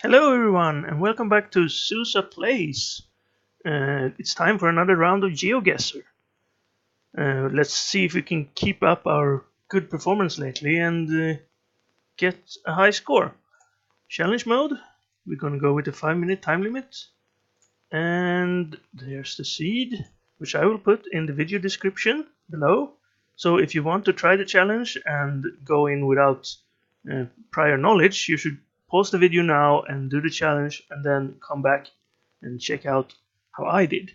Hello everyone and welcome back to Susa Plays. It's time for another round of GeoGuessr. Let's see if we can keep up our good performance lately and get a high score. Challenge mode, we're gonna go with a 5-minute time limit. And there's the seed, which I will put in the video description below. So if you want to try the challenge and go in without prior knowledge, you should pause the video now and do the challenge and then come back and check out how I did.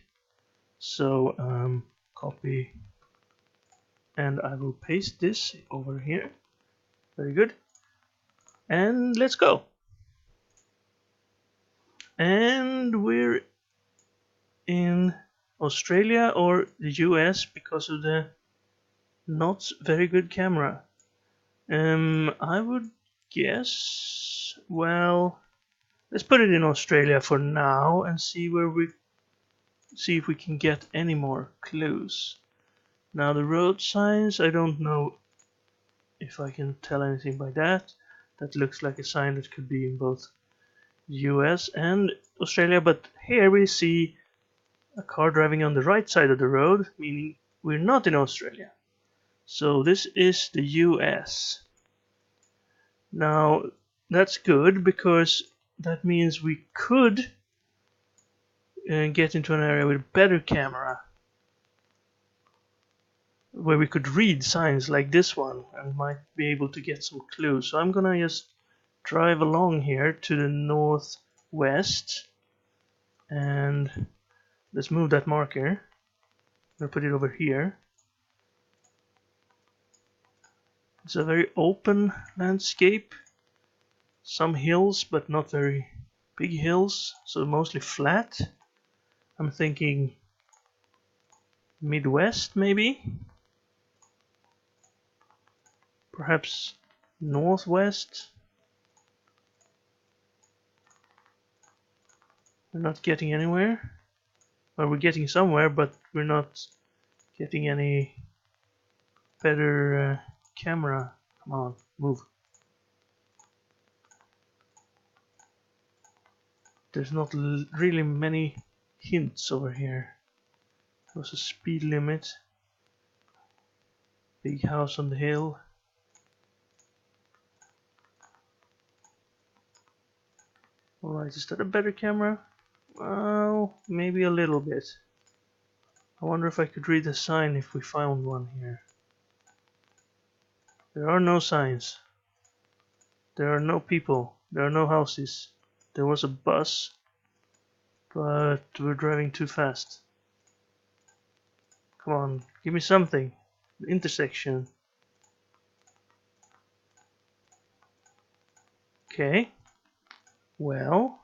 So copy, and I will paste this over here. Very good. And let's go. And we're in Australia or the US because of the not very good camera. I would guess, well, let's put it in Australia for now and see if we can get any more clues. Now the road signs, I don't know if I can tell anything by that. That looks like a sign that could be in both US and Australia, but here we see a car driving on the right side of the road, meaning we're not in Australia. So this is the US. Now that's good because that means we could get into an area with a better camera where we could read signs like this one and might be able to get some clues. So I'm gonna just drive along here to the northwest and let's move that marker. I'm gonna put it over here. It's a very open landscape. Some hills, but not very big hills, so mostly flat. I'm thinking Midwest, maybe? Perhaps Northwest? We're not getting anywhere. Well, we're getting somewhere, but we're not getting any better camera. Come on, move. There's not really many hints over here. There's a speed limit. Big house on the hill. Alright, is that a better camera? Well, maybe a little bit. I wonder if I could read a sign if we found one here. There are no signs. There are no people. There are no houses. There was a bus, but we're driving too fast. Come on, give me something. The intersection. Okay. Well.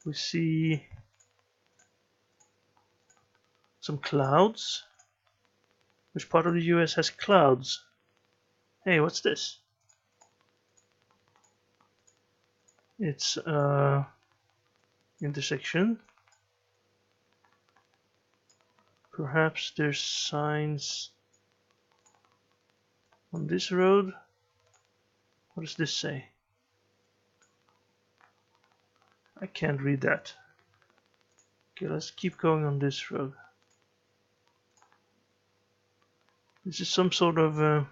We see some clouds. Which part of the US has clouds? Hey, what's this? It's intersection. Perhaps there's signs on this road. What does this say? I can't read that. Okay, let's keep going on this road. This is some sort of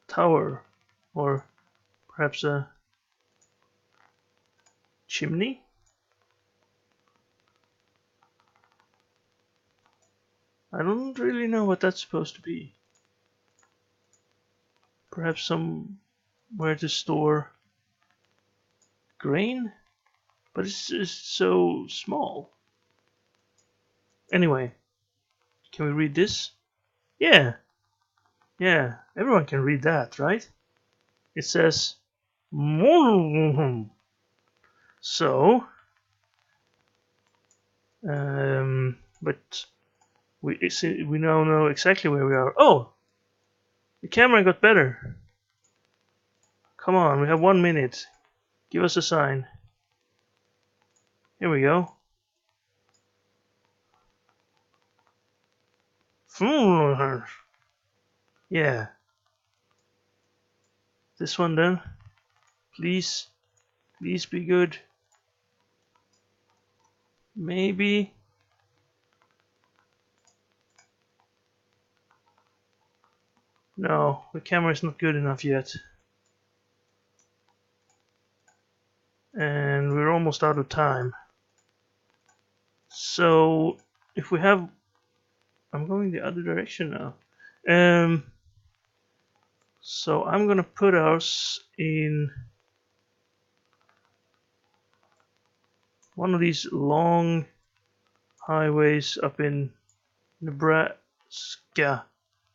tower, or perhaps a chimney? I don't really know what that's supposed to be. Perhaps somewhere to store grain? But it's so small. Anyway, can we read this? Yeah, everyone can read that, right? It says so, but we now know exactly where we are. Oh, the camera got better. Come on, we have 1 minute. Give us a sign. Here we go. Yeah. This one then. Please. Please be good. Maybe. No, the camera is not good enough yet. And we're almost out of time. So, if we have... I'm going the other direction now. So I'm gonna put ours in one of these long highways up in Nebraska.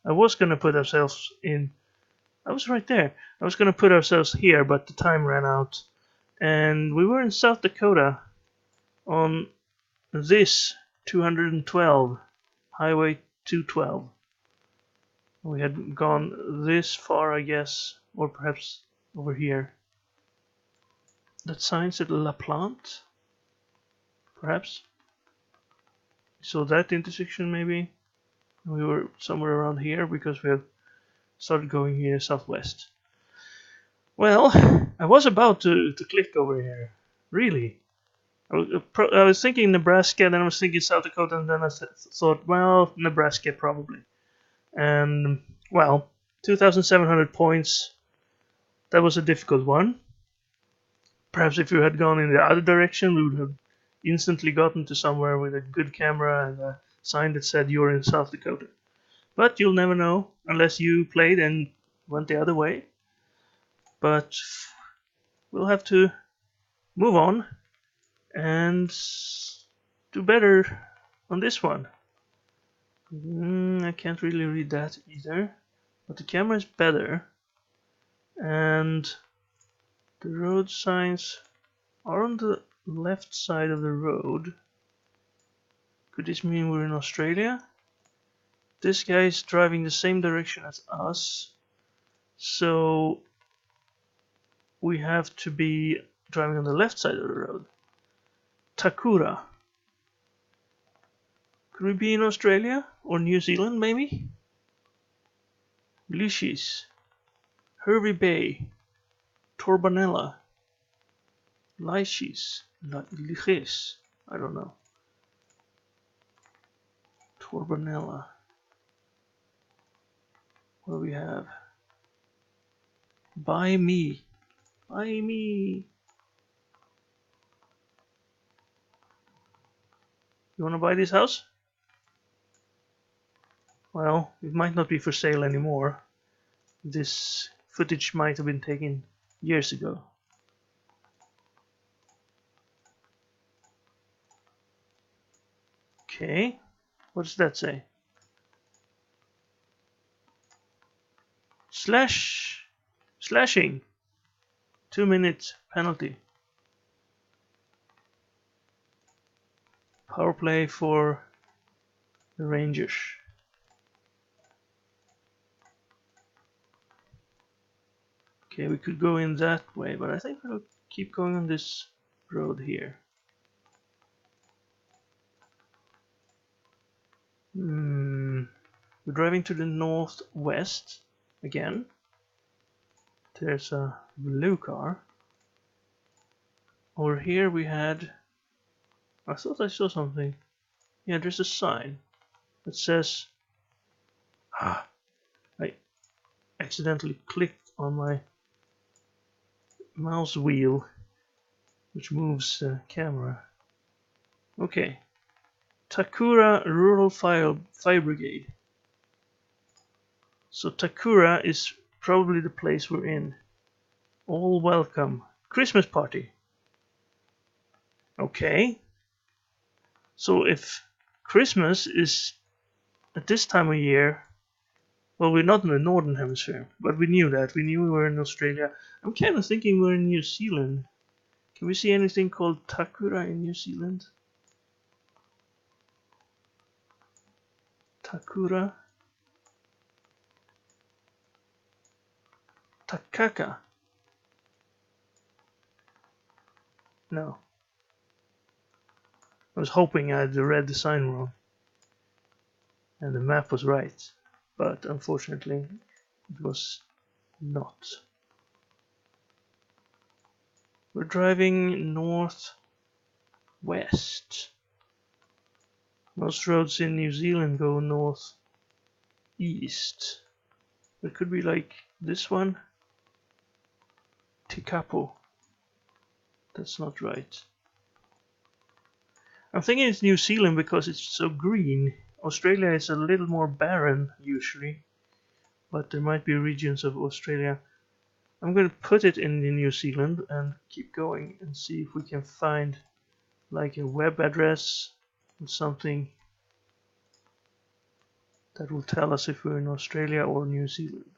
I was gonna put ourselves in... I was right there. I was gonna put ourselves here, but the time ran out. And we were in South Dakota on this 212, Highway 212. We had gone this far, I guess, or perhaps over here. That sign said La Plante, perhaps. So that intersection maybe. We were somewhere around here because we had started going here southwest. Well, I was about to click over here. Really. I was thinking Nebraska, then I was thinking South Dakota, and then I thought, well, Nebraska probably. And, well, 2,700 points. That was a difficult one. Perhaps if you had gone in the other direction, we would have instantly gotten to somewhere with a good camera and a sign that said you're in South Dakota. But you'll never know unless you played and went the other way. But we'll have to move on and do better on this one. I can't really read that either. But the camera is better. And the road signs are on the left side of the road. Could this mean we're in Australia? This guy is driving the same direction as us. So we have to be driving on the left side of the road. Takura. Could we be in Australia? Or New Zealand maybe? Lyshis. Hervey Bay. Torbanella. Lyshis. Lychis. I don't know. Torbanella. What do we have? Buy me. Buy me. You wanna buy this house? Well, it might not be for sale anymore. This footage might have been taken years ago. Okay, what does that say? Slashing. 2-minute penalty. Power play for the Rangers. Okay, we could go in that way, but I think we'll keep going on this road here. We're driving to the northwest again. There's a blue car. Over here we had... I thought I saw something. Yeah, there's a sign that says... I accidentally clicked on my mouse wheel, which moves the camera. Okay. Takura Rural Fire Brigade. So Takura is probably the place we're in. All welcome. Christmas party. Okay. So if Christmas is at this time of year, well, we're not in the northern hemisphere, but we knew that. We knew we were in Australia. I'm kind of thinking we're in New Zealand. Can we see anything called Takura in New Zealand? Takura. Takaka. No. I was hoping I'd read the sign wrong. and the map was right, but unfortunately it was not. We're driving northwest. Most roads in New Zealand go northeast. It could be like this one, Tikapo. That's not right. I'm thinking it's New Zealand because it's so green. Australia is a little more barren usually, but there might be regions of Australia. I'm going to put it in the New Zealand and keep going and see if we can find like a web address or something that will tell us if we're in Australia or New Zealand.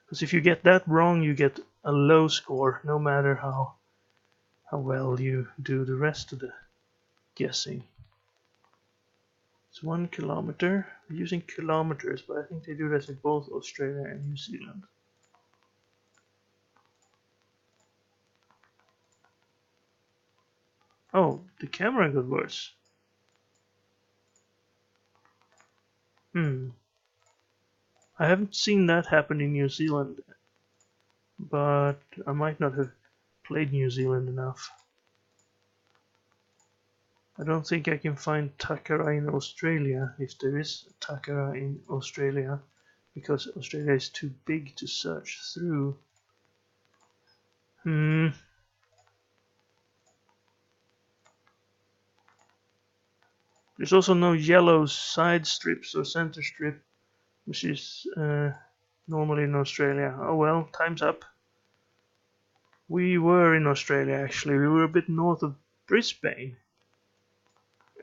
Because if you get that wrong, you get a low score, no matter how well you do the rest of the guessing. It's 1 kilometer. We're using kilometers, but I think they do this in both Australia and New Zealand. Oh, the camera got worse. I haven't seen that happen in New Zealand, but I might not have played New Zealand enough. I don't think I can find Takara in Australia, if there is Takara in Australia, because Australia is too big to search through. There's also no yellow side strips or center strip, which is normally in Australia. Oh well, time's up. We were in Australia actually. We were a bit north of Brisbane.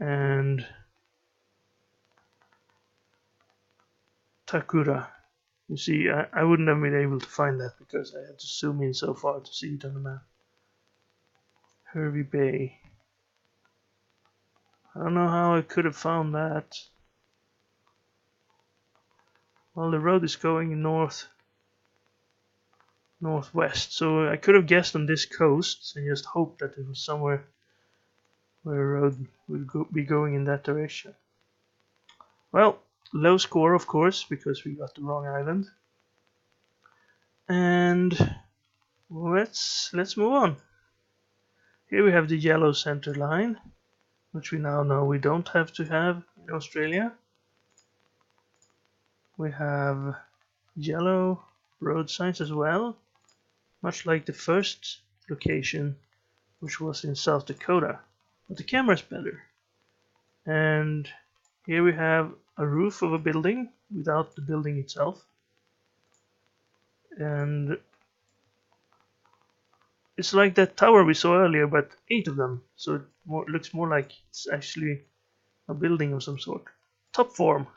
And Takura. You see, I wouldn't have been able to find that because I had to zoom in so far to see it on the map. Hervey Bay. I don't know how I could have found that. Well, the road is going northwest, so I could have guessed on this coast and just hoped that it was somewhere where a road would be going in that direction. Well, low score of course, because we got the wrong island. And let's move on. Here we have the yellow center line, which we now know we don't have to have in Australia. We have yellow road signs as well, much like the first location, which was in South Dakota, but the camera's better. And here we have a roof of a building without the building itself, and it's like that tower we saw earlier, but 8 of them, so it looks more like it's actually a building of some sort. Top form,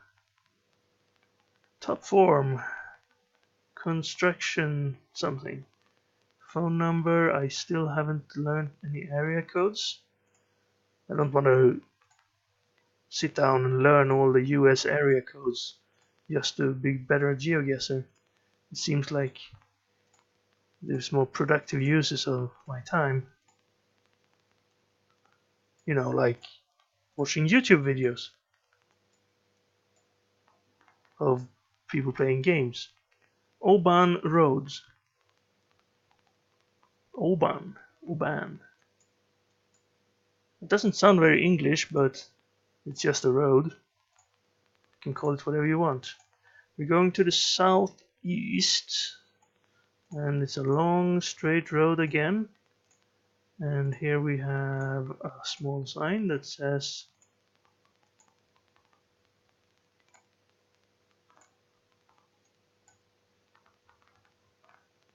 construction something. Phone number, I still haven't learned any area codes. I don't want to sit down and learn all the US area codes just to be better at GeoGuessr. It seems like there's more productive uses of my time. You know, like watching YouTube videos of people playing games. Oban roads. Oban. It doesn't sound very English, but it's just a road. You can call it whatever you want. We're going to the southeast, and it's a long straight road again. And here we have a small sign that says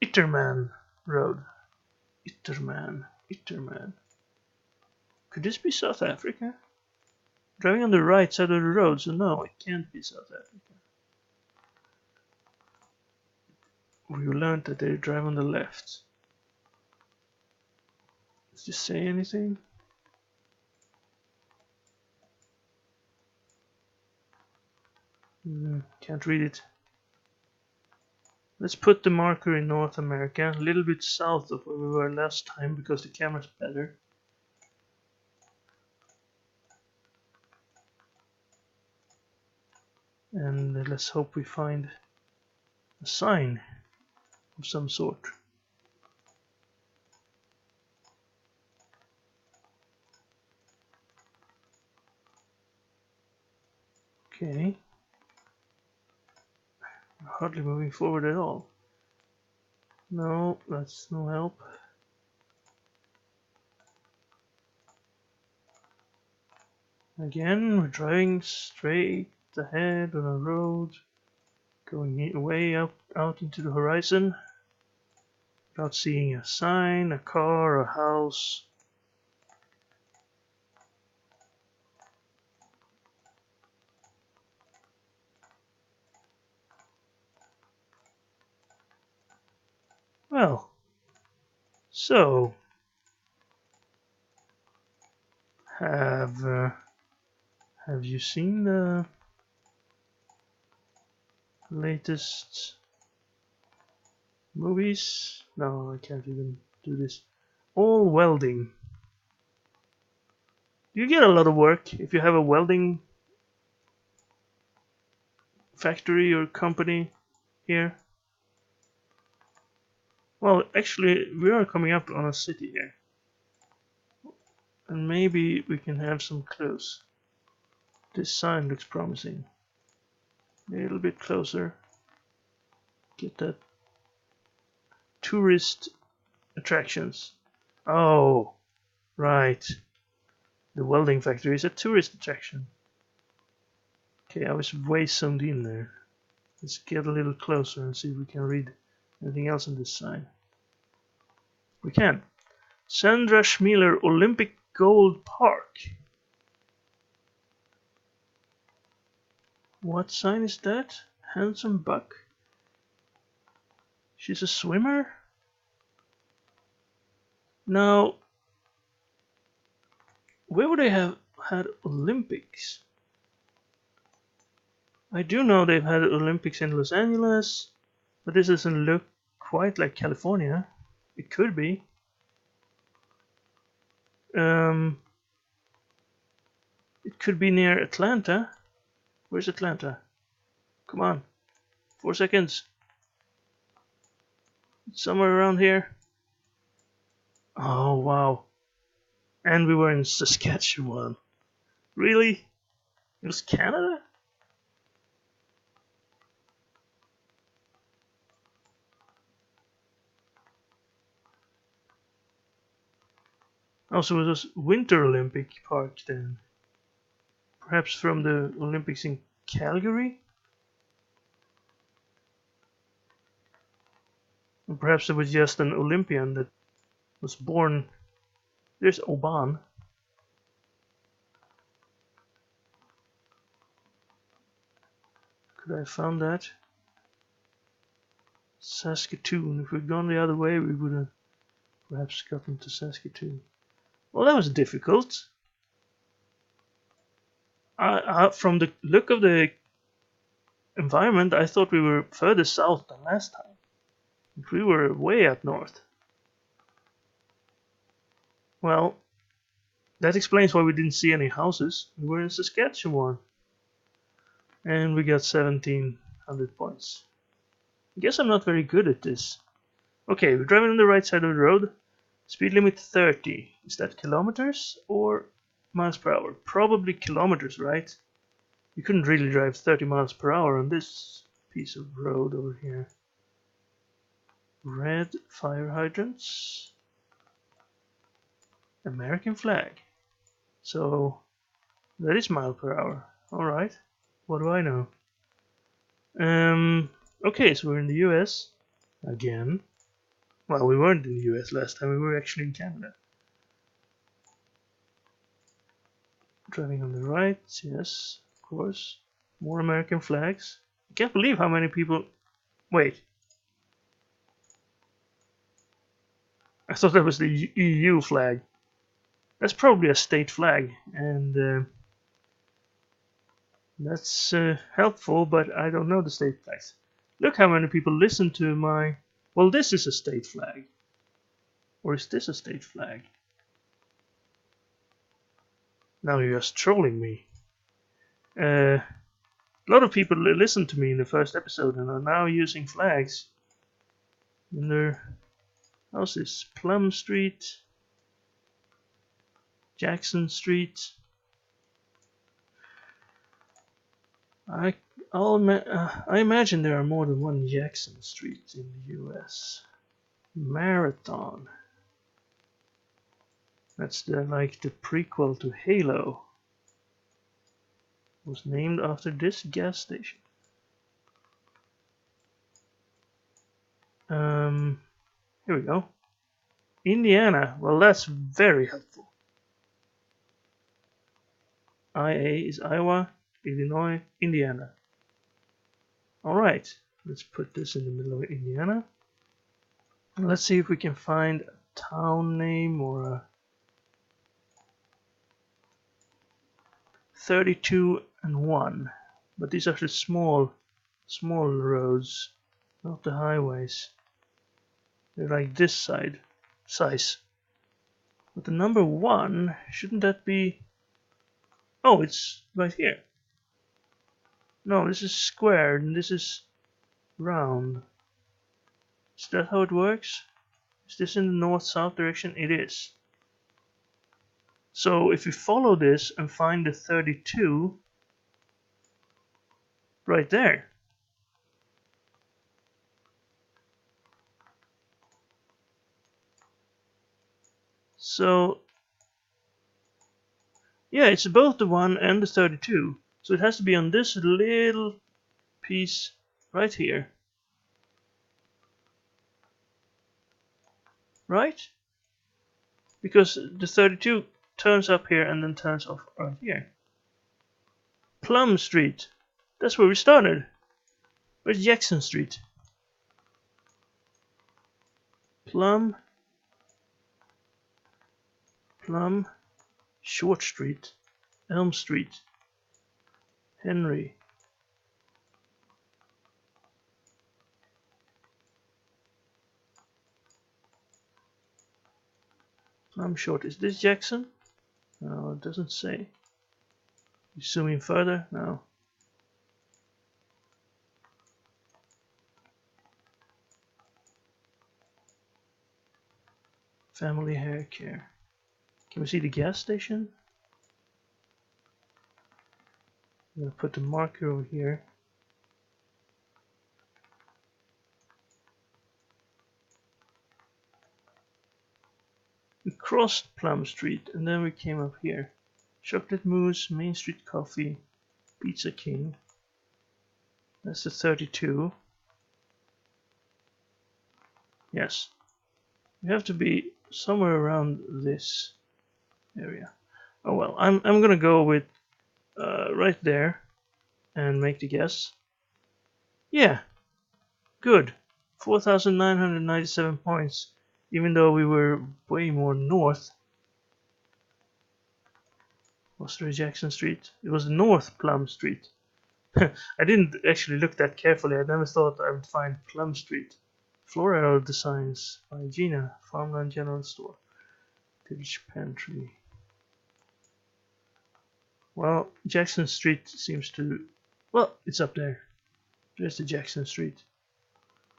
Itterman Road. Itterman. Could this be South Africa? Driving on the right side of the road, so no, it can't be South Africa. We learned that they drive on the left. Does this say anything? Can't read it. Let's put the marker in North America, a little bit south of where we were last time because the camera's better. And let's hope we find a sign of some sort. Okay. Hardly moving forward at all. No, that's no help. Again, we're driving straight ahead on a road, going way out into the horizon, without seeing a sign, a car, a house. Well, so have you seen the latest movies? No, I can't even do this. All welding. You get a lot of work if you have a welding factory or company here. Well, actually, we are coming up on a city here. And maybe we can have some clues. This sign looks promising. A little bit closer. Get that. Tourist attractions. Oh, right. The welding factory is a tourist attraction. Okay, I was way zoomed in there. Let's get a little closer and see if we can read anything else on this sign. We can. Sandra Schmiler Olympic Gold Park. What sign is that? Handsome buck? She's a swimmer? Now, where would they have had Olympics? I do know they've had Olympics in Los Angeles, but this doesn't look quite like California. It could be. It could be near Atlanta. Where's Atlanta? Come on. 4 seconds. It's somewhere around here. Oh, wow. And we were in Saskatchewan. Really? It was Canada? Also, it was Winter Olympic Park then. Perhaps from the Olympics in Calgary? And perhaps it was just an Olympian that was born. There's Oban. Could I have found that? Saskatoon. If we'd gone the other way, we would have perhaps gotten to Saskatoon. Well, that was difficult. From the look of the environment, I thought we were further south than last time. We were way up north. Well, that explains why we didn't see any houses. We were in Saskatchewan. And we got 1700 points. I guess I'm not very good at this. Okay, we're driving on the right side of the road. Speed limit 30. Is that kilometers or miles per hour? Probably kilometers, right? You couldn't really drive 30 miles per hour on this piece of road over here. Red fire hydrants. American flag. So that is mile per hour. Alright. What do I know? Okay, so we're in the US again. Well, we weren't in the US last time, we were actually in Canada. Driving on the right, yes, of course. More American flags. I can't believe how many people. Wait. I thought that was the EU flag. That's probably a state flag, and that's helpful, but I don't know the state flags. Look how many people listen to my. Well, this is a state flag. Or is this a state flag? Now you're just trolling me. A lot of people listened to me in the first episode and are now using flags in their houses. Plum Street, Jackson Street. I imagine there are more than one Jackson Street in the US. Marathon. That's the prequel to Halo. Was named after this gas station. Here we go. Indiana. Well, that's very helpful. IA is Iowa, Illinois, Indiana. Alright, let's put this in the middle of Indiana. And let's see if we can find a town name or a 32 and 1. But these are the small roads, not the highways. They're like this size. But the number 1, shouldn't that be... Oh, it's right here. No, this is squared and this is round. Is that how it works? Is this in the north-south direction? It is. So if we follow this and find the 32 right there. So yeah, it's both the 1 and the 32. So it has to be on this little piece right here. Right? Because the 32 turns up here and then turns off right here. Plum Street. That's where we started. Where's Jackson Street? Plum, Short Street, Elm Street, Henry. Plum Short. Is this Jackson? No, it doesn't say. You zoom in further? No. Family Hair Care. Can we see the gas station? I'm gonna put the marker over here. We crossed Plum Street and then we came up here. Chocolate Mousse, Main Street Coffee, Pizza King. That's the 32. Yes. We have to be somewhere around this area. Oh well, I'm gonna go with right there and make the guess. Yeah, good. 4,997 points, even though we were way more north. Was there a Jackson Street? It was North Plum Street. I didn't actually look that carefully. I never thought I would find Plum Street. Floral Designs by Gina, Farmland General Store. Village Pantry. Well, Jackson Street seems to... Well, it's up there. There's the Jackson Street.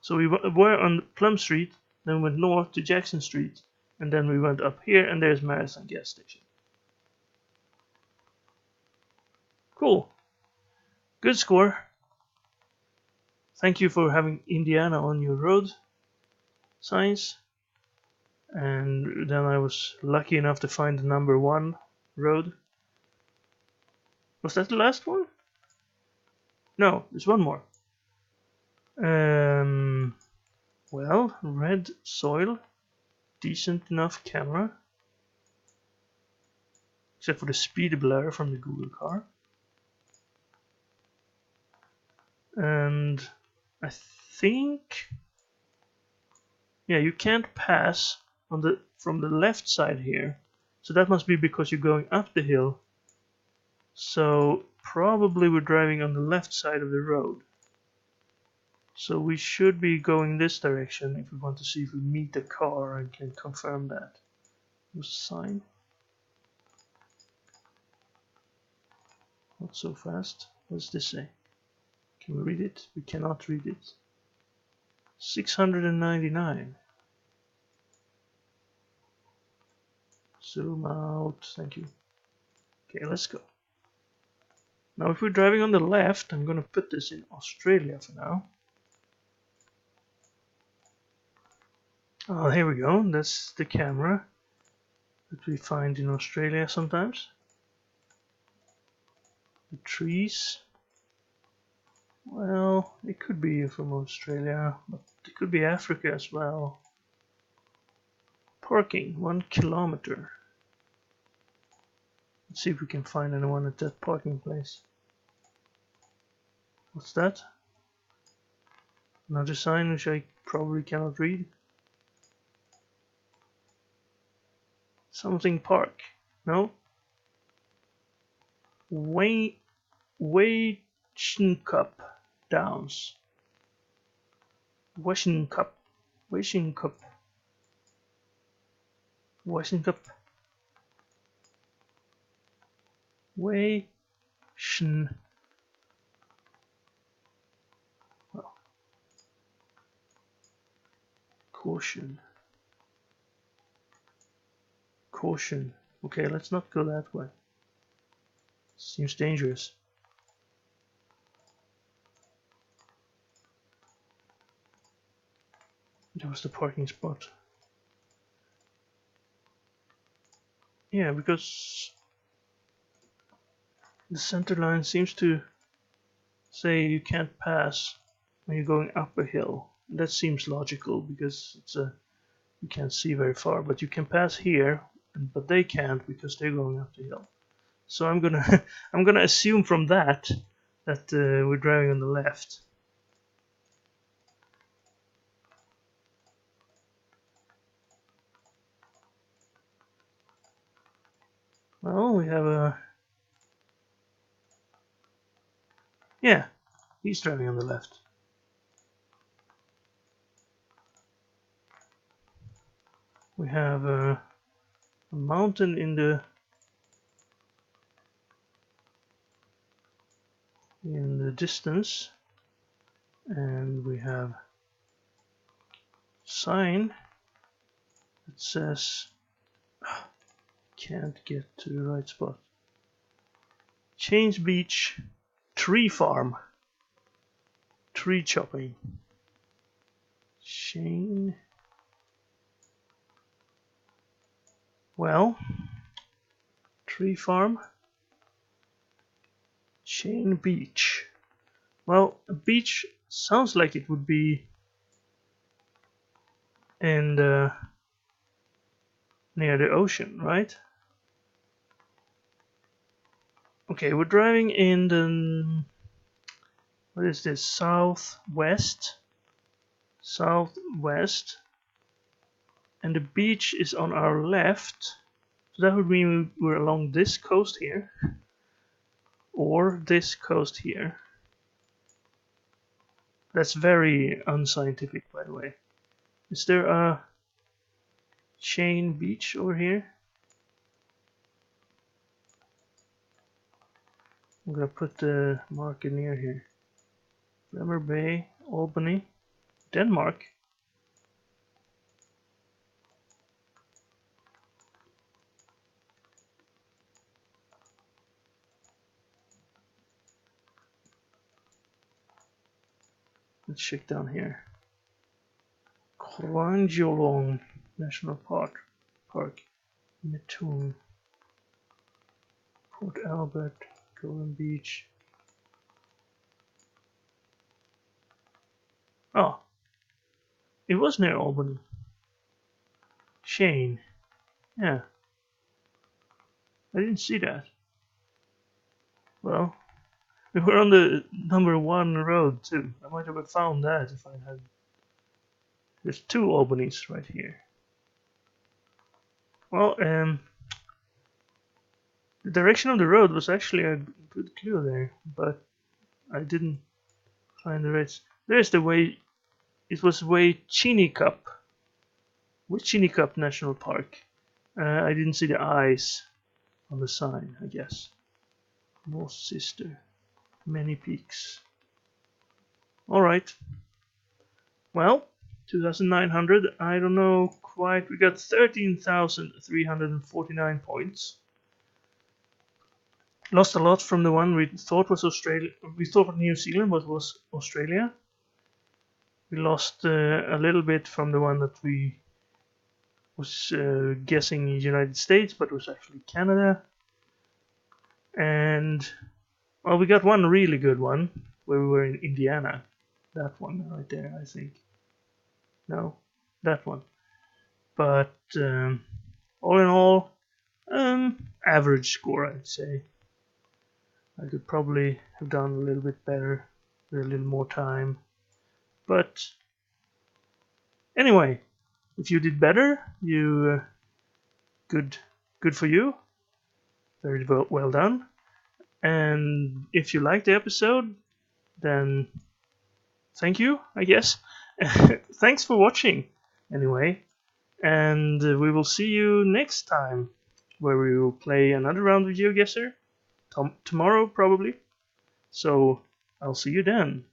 So we were on Plum Street, then went north to Jackson Street, and then we went up here, and there's Marathon Gas Station. Cool. Good score. Thank you for having Indiana on your road signs. And then I was lucky enough to find the number 1 road. Was that the last one? No, there's one more. Well, red soil. Decent enough camera. Except for the speed blur from the Google car. And I think... Yeah, you can't pass from the left side here. So that must be because you're going up the hill. So probably we're driving on the left side of the road. So we should be going this direction if we want to see if we meet the car and can confirm that. There's a sign. Not so fast. What does this say? Can we read it? We cannot read it. 699. Zoom out. Thank you. Okay, let's go. Now if we're driving on the left, I'm gonna put this in Australia for now. Oh, here we go. That's the camera that we find in Australia sometimes. The trees. Well, it could be from Australia, but it could be Africa as well. Parking, 1 kilometer. Let's see if we can find anyone at that parking place. What's that? Another sign which I probably cannot read. Something park. No? Washing Cup Downs. Washing Cup. Washing Cup. Washing Cup. Washing. Well. Caution. Caution. Okay, let's not go that way. Seems dangerous. That was the parking spot. Yeah, because the center line seems to say you can't pass when you're going up a hill. That seems logical because it's a you can't see very far, but you can pass here, but they can't because they're going up the hill. So I'm gonna I'm gonna assume from that we're driving on the left. Well, we have a yeah, he's driving on the left. We have a mountain in the distance, and we have sign that says can't get to the right spot. Change Beach Tree Farm. Tree chopping. Shane. Well, tree farm. Shane Beach. Well, a beach sounds like it would be in the near the ocean, right? Okay, we're driving in the what is this? Southwest, and the beach is on our left. So that would mean we're along this coast here, or this coast here. That's very unscientific, by the way. Is there a Shane Beach over here? I'm gonna put the marker near here. Bremer Bay, Albany, Denmark. Let's check down here. Kranjolong National Park, Mattoon, Port Albert, Golden Beach. Oh, it was near Albany. Shane. Yeah. I didn't see that. Well, we were on the #1 road too. I might have found that if I had. There's 2 Albanys right here. Well, the direction of the road was actually a good clue there, but I didn't find the right. There's the way. It was Wachinicup National Park. I didn't see the eyes on the sign, I guess. North Sister, many peaks. Alright. Well, 2,900. I don't know quite. We got 13,349 points. Lost a lot from the one we thought was Australia. We thought New Zealand, but was Australia. We lost a little bit from the one that we was guessing United States, but was actually Canada. And well, we got one really good one where we were in Indiana. That one right there, I think. No, that one. But all in all, average score, I'd say. I could probably have done a little bit better with a little more time. But anyway, if you did better, you good for you. Very well done. And if you liked the episode, then thank you, I guess. Thanks for watching, anyway. And we will see you next time, where we will play another round of GeoGuessr. Tomorrow, probably. So, I'll see you then.